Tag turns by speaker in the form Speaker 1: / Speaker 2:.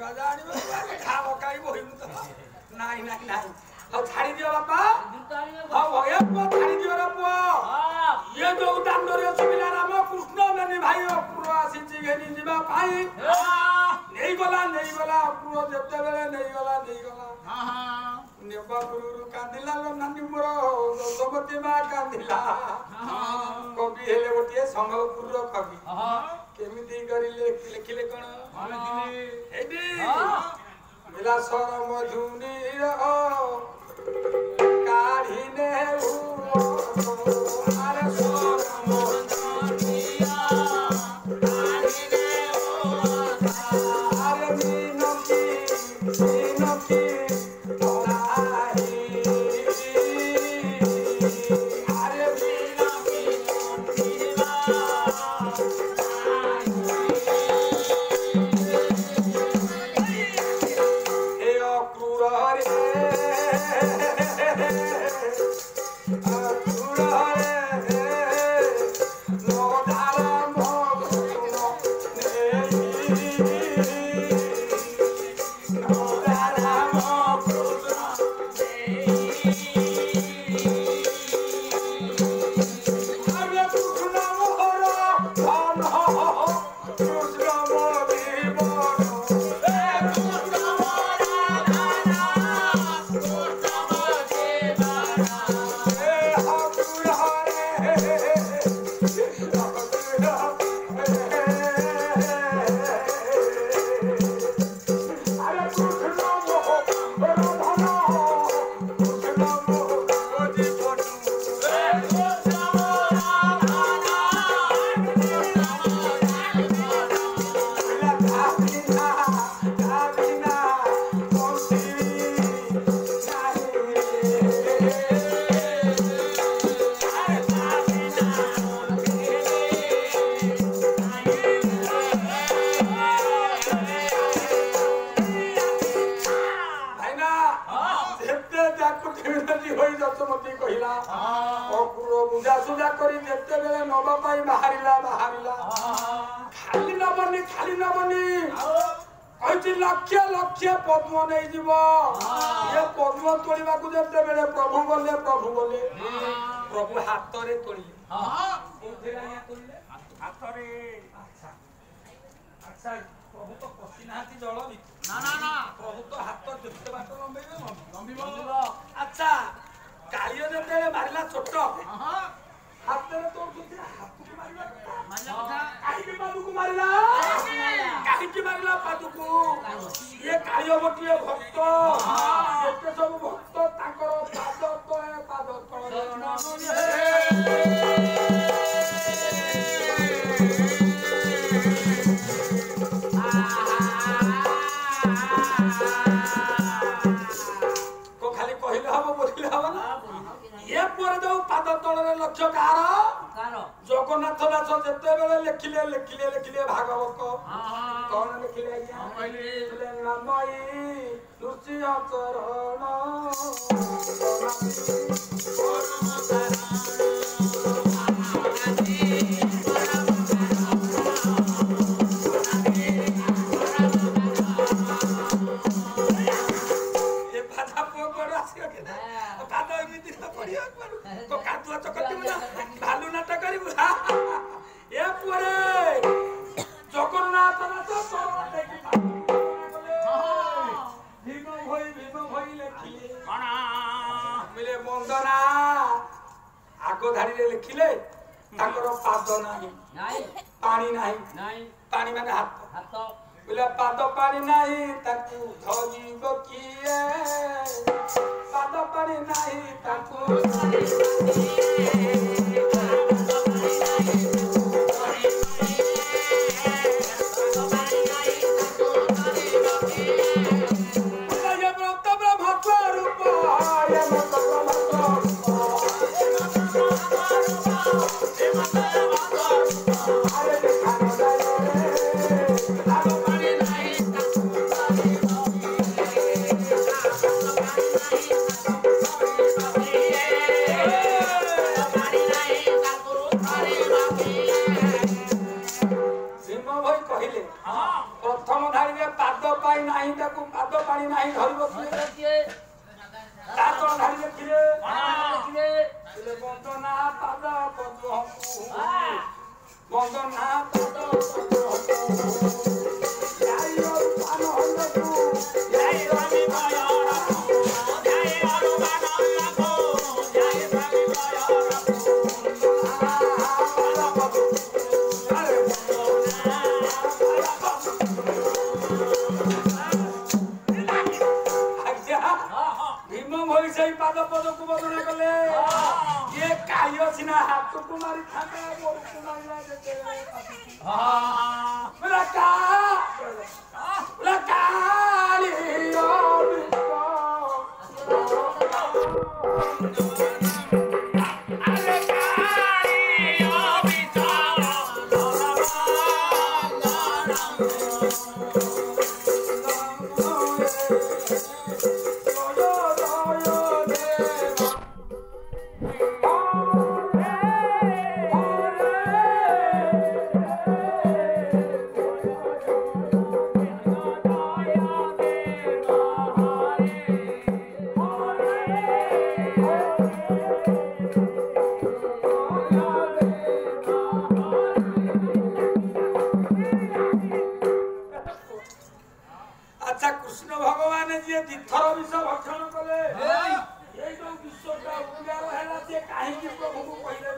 Speaker 1: ଯିବା ଜାଣିବ ଖାଅ କାଇ ବହିବୁ ତ ନାଇଁ ନାଇଁ ନାଇଁ ଆଉ ଛାଡ଼ି ଦିଅ ବାପା ହଉ ଭୟ ପୁଅ ଛାଡ଼ି ଦିଅ ରେ ପୁଅ ଇଏ ଯୋଉ ଦାଣ୍ଡରେ ସୁବିଲା ରାମ କୃଷ୍ଣ ମାନେ ଭାଇ ଅପୁର ଆସିଛି ଘେନି ଯିବା ପାଇଁ ନେଇଗଲା ଅପୁର ଯେତେବେଳେ ନେଇଗଲା ନେବା ପୂର୍ବରୁ କାନ୍ଦିଲା ଲୋ ନାନୀ ମୋର ଦଶମତୀ ମା କାନ୍ଦିଲା କବି ହେଲେ ଗୋଟିଏ ସମ୍ବଲପୁରର କବି କେମିତି କରି ଲେଖିଲେ କଣ ଏଇଠି ବିଳାସର ମଧୁନିର କାଢି ନେଉ ଆରେ ସର ମଧୁନିର କାଢି ନେଉ ଆରେ ମିନତି खाली नबनी लक्ष लक्ष पद्म नहीं जीव ये पद्म तोड़ा जिते बेले प्रभु गले प्रभु हाथ रे तोड़िले प्रभु तो पशि ना जल ना प्रभु तो हाथ जिते बाट लंबे अच्छा कालियो जिते मारिला छोट हाथ में तो हाथ को मारिला काहे पादुको मारिला काहे मारिला पादुको ये कालियो गोटिए भक्त एते सब भक्त ताकर पाद तळे को खाली कहिले हबो बोलिले हबो ना ये पर जो पाद तळे लक्ष्य कार जगन्नाथ दास जिते बेले लिखिले भागवत कौन लिखिले नामई नृसिंह चरण लिखिले पाद नहीं पानी नहीं पानी माने हाथ बोले पाद पानी नहीं धरिब किए पाद पानी नहीं प्रथम धाड़ी पाद पाई नाही ताकू पाद पानी नाही धरिबो किए ताको धारि देखिले बंदना पाद पद्म बंदना पाद जय पान हल्लू जय स्वामी माया जय हनुमान लाखो जय स्वामी माया पाद पद को बदना कले ये कायो सिना हाथ को मारी थाका बोल को मारला देते मेरा काली अरे काली अच्छा कृष्ण भगवान जी तीर्थर विष भक्षण कले ये जो विश्व का उद्गार है काहे प्रभु को पहले